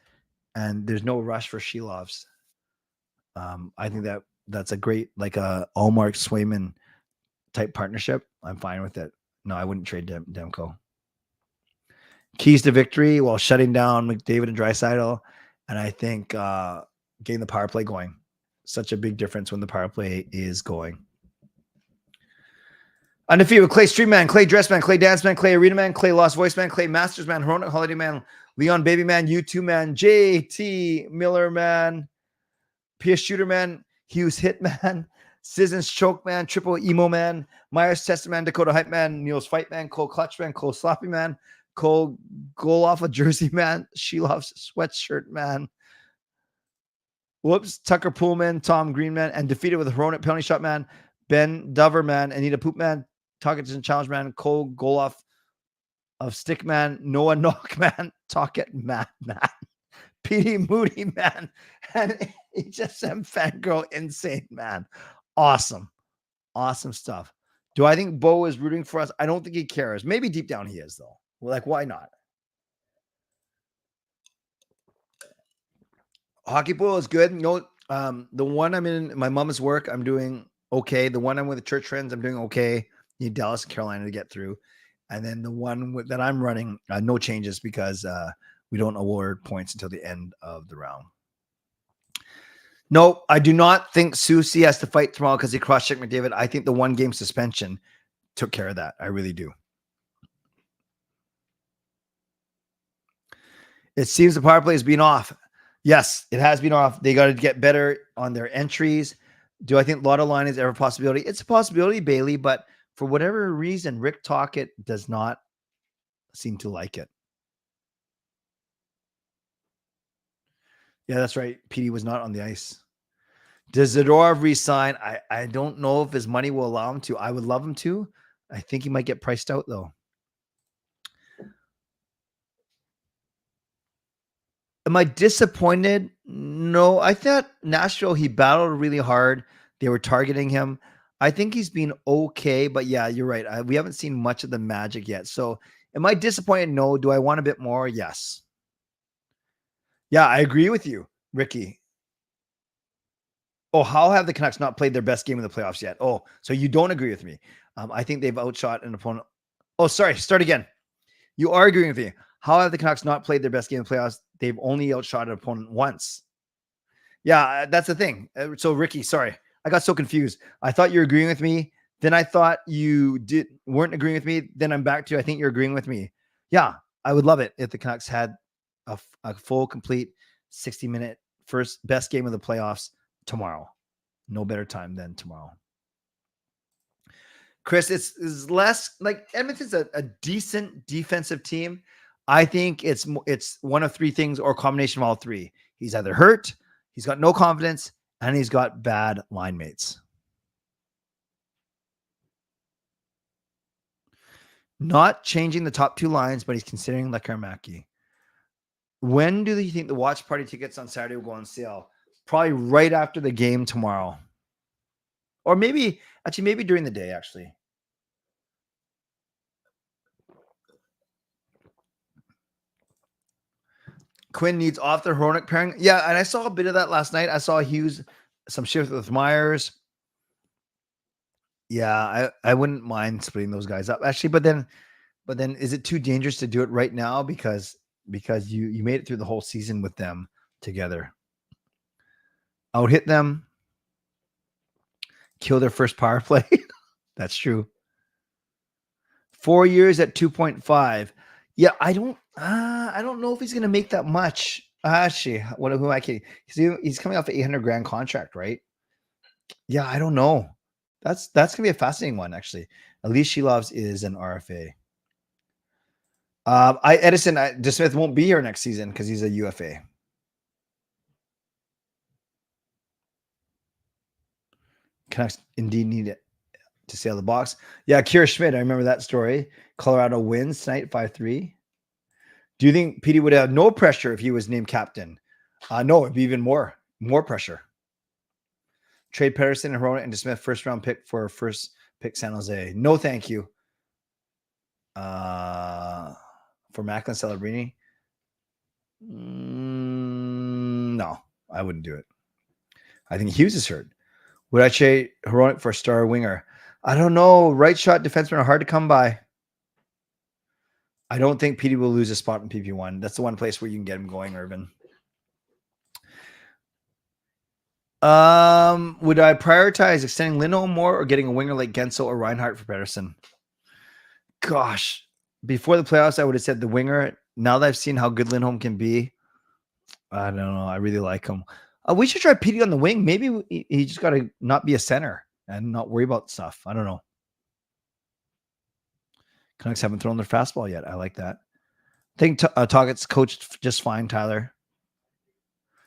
and there's no rush for Shilovs. I think that's a great, like a Allmark Swayman type partnership. I'm fine with it. No, I wouldn't trade Demko. Keys to victory while shutting down McDavid and Draisaitl, and I think getting the power play going. Such a big difference when the power play is going. Undefeated with Clay Stream Man, Clay Dress Man, Clay Dance Man, Clay Arena Man, Clay Lost Voice Man, Clay Masters Man, Hronik Holiday Man, Leon Baby Man, U2 Man, JT Miller Man, Pierce Shooter Man, Hughes Hit Man, Citizens Choke Man, Triple Emo Man, Myers Test Man, Dakota Hype Man, Neil's Fight Man, Cole Clutch Man, Cole Sloppy Man, Cole Goal Off a Jersey Man, Shelov's Sweatshirt Man, Whoops, Tucker Pullman, Tom Green Man, and defeated with a Hronik Penalty Shot Man, Ben Dover Man, Anita Poop Man, Talkit Challenge Man, Cole Goloff of Stick Man, Noah Knock Man, Talkit Matt Man, PD Moody Man, and Hsmfangirl Insane Man. Awesome. Awesome stuff. Do I think Bo is rooting for us? I don't think he cares. Maybe deep down he is, though. Well, like, why not? Hockey Bowl is good. You know, the one I'm in my mom's work, I'm doing okay. The one I'm with the church friends, I'm doing okay. Need Dallas and Carolina to get through. And then the one that I'm running, no changes because we don't award points until the end of the round. No, I do not think Susie has to fight tomorrow because he cross-checked McDavid. I think the one game suspension took care of that. I really do. It seems the power play is being off. Yes, it has been off. They got to get better on their entries. Do I think Lotto line is ever a possibility? It's a possibility, Bailey, but for whatever reason, Rick Tocchet does not seem to like it. Yeah, that's right. PD was not on the ice. Does Zadorov resign? I don't know if his money will allow him to. I would love him to. I think he might get priced out, though. Am I disappointed? No. I thought Nashville, he battled really hard. They were targeting him. I think he's been okay, but yeah, you're right. We haven't seen much of the magic yet. So am I disappointed? No. Do I want a bit more? Yes. Yeah, I agree with you, Ricky. Oh, how have the Canucks not played their best game in the playoffs yet? Oh, so you don't agree with me. I think they've outshot an opponent. Oh, sorry. Start again. You are agreeing with me. How have the Canucks not played their best game in the playoffs? They've only outshot an opponent once. Yeah, that's the thing. So, Ricky, sorry. I got so confused. I thought you were agreeing with me. Then I thought you weren't agreeing with me. Then I'm back to I think you're agreeing with me. Yeah, I would love it if the Canucks had a full, complete 60-minute first best game of the playoffs tomorrow. No better time than tomorrow. Chris, it's less like Edmonton's a decent defensive team. I think it's one of three things or a combination of all three. He's either hurt, he's got no confidence, and he's got bad line mates. Not changing the top two lines, but he's considering Lekarmaki. When do you think the watch party tickets on Saturday will go on sale? Probably right after the game tomorrow. Or maybe during the day, actually. Quinn needs off the Hronik pairing. Yeah, and I saw a bit of that last night. I saw Hughes, some shift with Myers. Yeah, I wouldn't mind splitting those guys up. Actually, but then is it too dangerous to do it right now? Because you made it through the whole season with them together. I would hit them, kill their first power play. That's true. 4 years at 2.5. Yeah, I don't know if he's going to make that much. Actually, who am I kidding? He's coming off an $800,000 contract, right? Yeah, I don't know. That's going to be a fascinating one, actually. Elias Pettersson is an RFA. Edison DeSmith won't be here next season because he's a UFA. Canucks indeed need it to sail the box. Yeah, Kira Schmidt, I remember that story. Colorado wins tonight 5-3. Do you think Petey would have no pressure if he was named captain? No, it'd be even more pressure. Trade Pettersson and Hronik and DeSmith first round pick for first pick San Jose. No, thank you. For Macklin Celebrini. No, I wouldn't do it. I think Hughes is hurt. Would I trade Heroic for a star winger? I don't know. Right shot defensemen are hard to come by. I don't think PD will lose a spot in PP1. That's the one place where you can get him going, Irvin. Would I prioritize extending Lindholm more or getting a winger like Gensel or Reinhardt for Pettersson? Gosh, before the playoffs, I would have said the winger. Now that I've seen how good Lindholm can be, I don't know. I really like him. We should try PD on the wing. Maybe he just got to not be a center and not worry about stuff. I don't know. Canucks haven't thrown their fastball yet. I like that. I think Toggett's coached just fine, Tyler.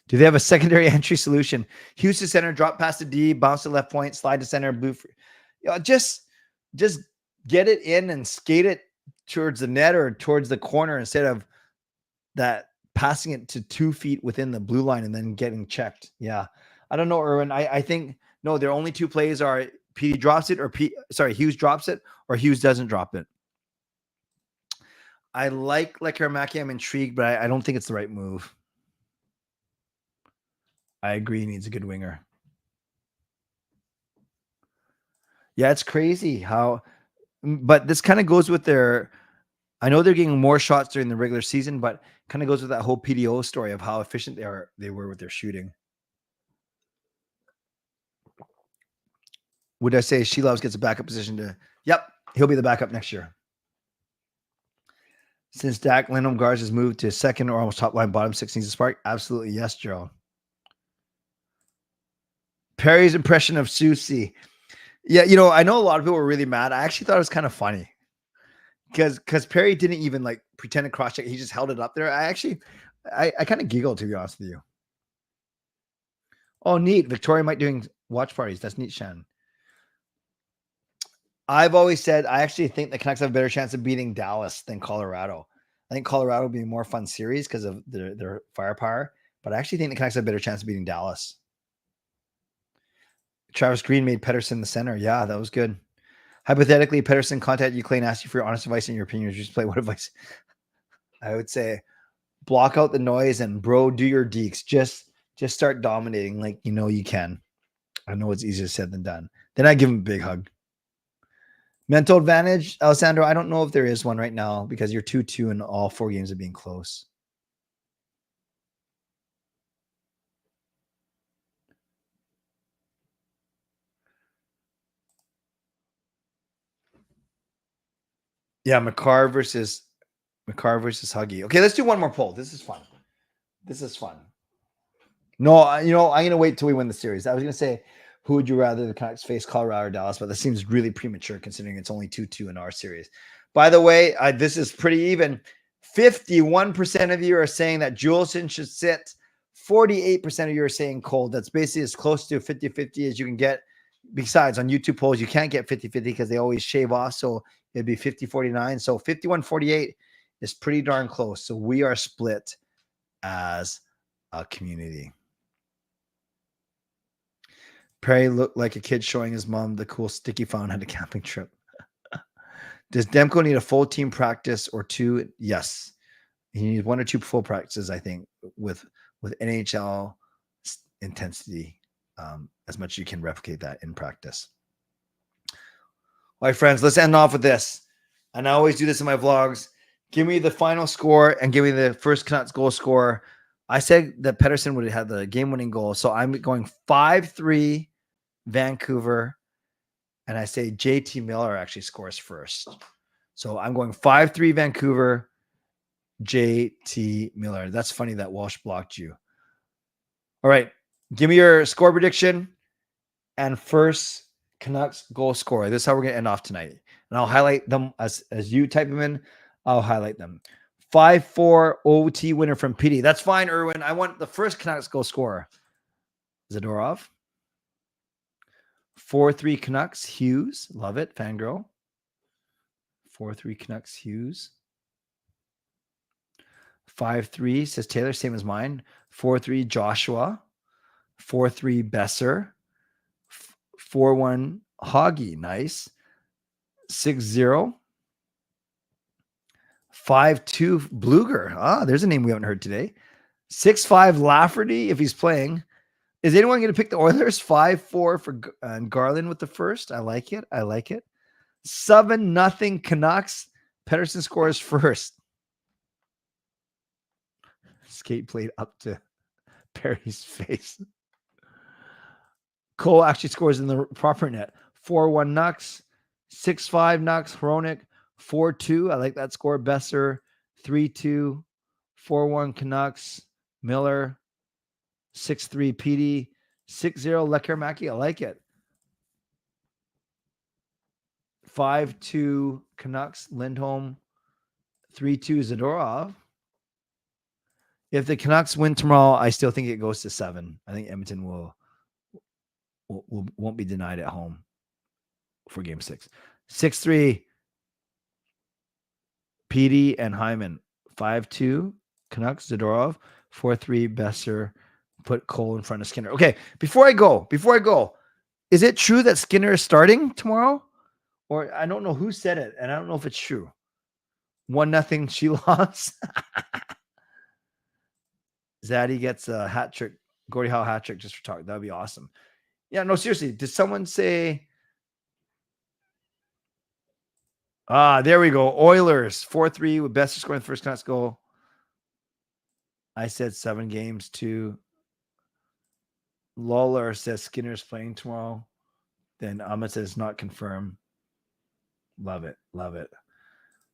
Do they have a secondary entry solution? Houston center, drop past the D, bounce to left point, slide to center, blue. Just get it in and skate it towards the net or towards the corner instead of that passing it to 2 feet within the blue line and then getting checked. Yeah. I don't know, Erwin. I think, no, their only two plays are PD drops it or Hughes drops it or Hughes doesn't drop it. I like Karamaki. I'm intrigued, but I don't think it's the right move. I agree. He needs a good winger. Yeah, it's crazy how, but this kind of goes with their, I know they're getting more shots during the regular season, but kind of goes with that whole PDO story of how efficient they were with their shooting. Would I say Sheloves gets a backup position to, yep, he'll be the backup next year. Since Dak Lindholm guards has moved to second or almost top line, bottom 6 needs a spark. Absolutely. Yes, Gerald. Perry's impression of Susie. Yeah, I know a lot of people were really mad. I actually thought it was kind of funny because Perry didn't even like pretend to cross check. He just held it up there. I kind of giggled, to be honest with you. Oh, neat. Victoria might doing watch parties. That's neat, Shannon. I've always said I actually think the Canucks have a better chance of beating Dallas than Colorado. I think Colorado will be a more fun series because of their firepower, but I actually think the Canucks have a better chance of beating Dallas. Travis Green made Pettersson the center. Yeah, that was good. Hypothetically, Pettersson contacted you, Clay, and asked you for your honest advice and your opinion. Just play what advice? I would say block out the noise and bro, do your deeks. Just start dominating like you can. I know it's easier said than done. Then I give him a big hug. Mental advantage, Alessandro. I don't know if there is one right now because you're 2-2 and all 4 games are being close. Yeah, McCarr versus Huggy. Okay, let's do one more poll. This is fun. No, I'm going to wait till we win the series. I was going to say, who would you rather the Canucks face, Colorado or Dallas? But that seems really premature considering it's only 2-2 in our series. By the way, this is pretty even. 51% of you are saying that Juleson should sit. 48% of you are saying Cole. That's basically as close to 50-50 as you can get. Besides, on YouTube polls, you can't get 50-50 because they always shave off. So it'd be 50-49. So 51-48 is pretty darn close. So we are split as a community. Perry looked like a kid showing his mom the cool stick he found at a camping trip. Does Demko need a full team practice or 2? Yes. He needs 1 or 2 full practices, I think, with NHL intensity. As much as you can replicate that in practice. All right, friends, let's end off with this. And I always do this in my vlogs. Give me the final score and give me the first Canucks goal scorer. I said that Pettersson would have had the game-winning goal. So I'm going 5-3 Vancouver. And I say JT Miller actually scores first. So I'm going 5-3 Vancouver, JT Miller. That's funny that Walsh blocked you. All right. Give me your score prediction and first Canucks goal scorer. This is how we're going to end off tonight. And I'll highlight them as you type them in. I'll highlight them. 5-4 OT winner from PD. That's fine, Erwin. I want the first Canucks goal scorer. Zadorov. 4-3 Canucks, Hughes. Love it. Fangirl. 4-3 Canucks, Hughes. 5-3, says Taylor, same as mine. 4-3 Joshua. 4-3 Besser. 4-1 Hoggy. Nice. 6-0. 5-2 Bluger. Ah, there's a name we haven't heard today. 6-5 Lafferty if he's playing. Is anyone going to pick the Oilers? 5-4 for Garland with the first. I like it. 7-0 Canucks. Pettersson scores first. Skate played up to Perry's face. Cole actually scores in the proper net. 4-1 Nucks. 6-5 Nucks. Hronik. 4-2. I like that score. Besser. 3-2. 4-1 Canucks. Miller. 6-3 Petey. 6-0 Lekermaki. I like it. 5-2 Canucks. Lindholm. 3-2 Zadorov. If the Canucks win tomorrow, I still think it goes to 7. I think Edmonton won't be denied at home for game 6. 6-3 Petey and Hyman. 5-2 Canucks. Zadorov. 4-3 Besser. Put Cole in front of Skinner. Okay, before I go, is it true that Skinner is starting tomorrow? Or I don't know who said it, and I don't know if it's true. 1-0 she lost. Zaddy gets a hat trick, Gordie Howe hat trick just for talk. That would be awesome. Yeah, no, seriously. Did someone say? There we go. Oilers 4-3 with Besser scoring the first Canucks goal. I said 7 games too. Lawler says Skinner's playing tomorrow. Then Ahmed says not confirmed. Love it.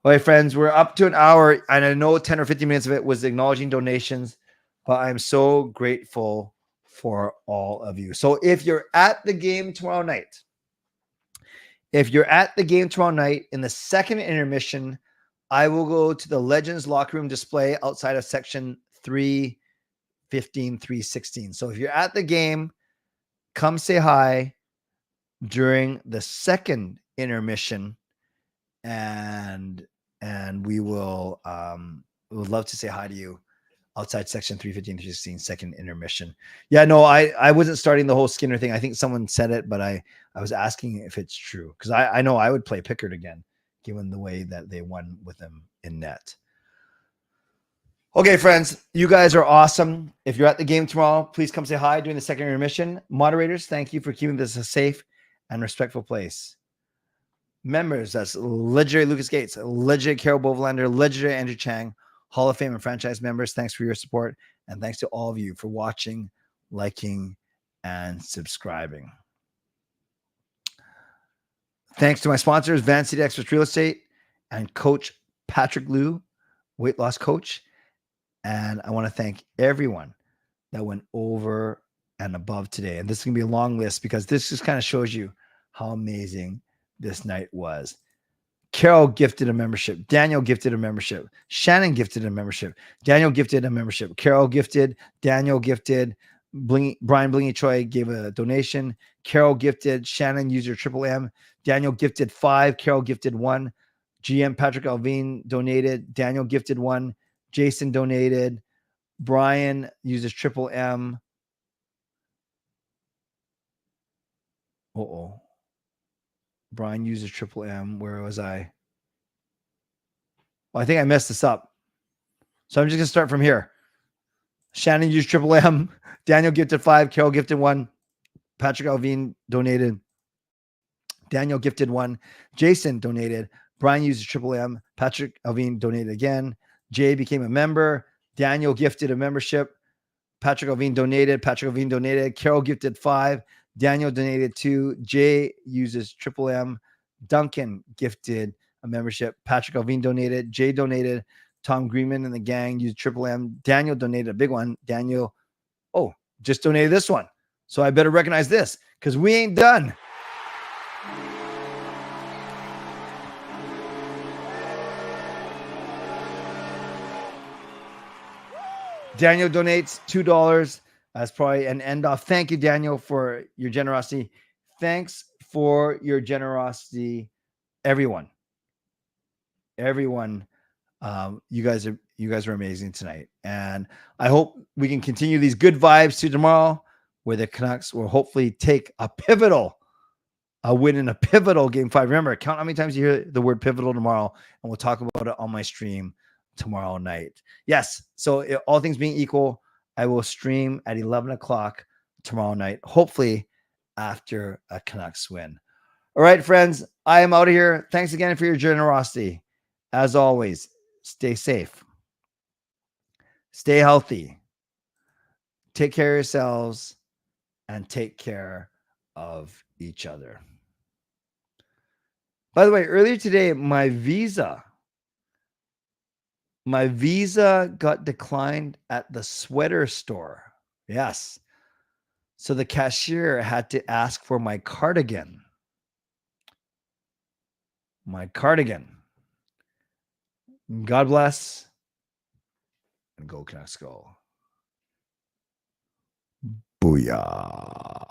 Okay, friends, we're up to an hour, and I know 10 or 15 minutes of it was acknowledging donations, but I'm so grateful for all of you. So if you're at the game tomorrow night, in the second intermission, I will go to the Legends locker room display outside of section 315, 316. So if you're at the game, come say hi during the second intermission, and we will we would love to say hi to you outside section 315, 316, second intermission. Yeah, no, I wasn't starting the whole Skinner thing. I think someone said it, but I was asking if it's true, because I know I would play Pickard again, given the way that they won with him in net. Okay, friends, you guys are awesome. If you're at the game tomorrow, please come say hi during the second intermission. Moderators, thank you for keeping this a safe and respectful place. Members, that's legendary Lucas Gates, legendary Carol Bovenlander, legendary Andrew Chang, Hall of Fame and franchise members. Thanks for your support, and thanks to all of you for watching, liking, and subscribing. Thanks to my sponsors, Van City Experts Real Estate and Coach Patrick Liu, weight loss coach. And I want to thank everyone that went over and above today. And this is going to be a long list, because this just kind of shows you how amazing this night was. Carol gifted a membership. Daniel gifted a membership. Shannon gifted a membership. Daniel gifted a membership. Carol gifted. Daniel gifted. Brian Blingy Choi gave a donation. Carol gifted. Shannon user Triple M. Daniel gifted 5. Carol gifted 1. GM Patrick Alvin donated. Daniel gifted 1. Jason donated. Brian uses Triple M. Brian uses Triple M. Where was I? Well, I think I messed this up. So I'm just going to start from here. Shannon used Triple M. Daniel gifted 5. Carol gifted 1. Patrick Alvin donated. Daniel gifted 1. Jason donated. Brian uses Triple M. Patrick Alvin donated again. Jay became a member. Daniel gifted a membership. Patrick Alvin donated. Patrick Alvin donated. Carol gifted 5. Daniel donated 2. Jay uses Triple M. Duncan gifted a membership. Patrick Alvin donated. Jay donated. Tom Greenman and the gang used Triple M. Daniel donated a big one. Daniel, just donated this one. So I better recognize this, because we ain't done. Daniel donates $2 as probably an end off. Thank you, Daniel, for your generosity. Thanks for your generosity, everyone. You guys are amazing tonight, and I hope we can continue these good vibes to tomorrow, where the Canucks will hopefully take a pivotal a win in a pivotal game 5. Remember, count how many times you hear the word pivotal tomorrow, and we'll talk about it on my stream tomorrow night. Yes. So all things being equal, I will stream at 11 o'clock tomorrow night, hopefully after a Canucks win. All right, friends, I am out of here. Thanks again for your generosity. As always, stay safe, stay healthy, take care of yourselves, and take care of each other. By the way, earlier today, my visa got declined at the sweater store. Yes. So the cashier had to ask for my cardigan. My cardigan. God bless. And go Canucks go. Booyah.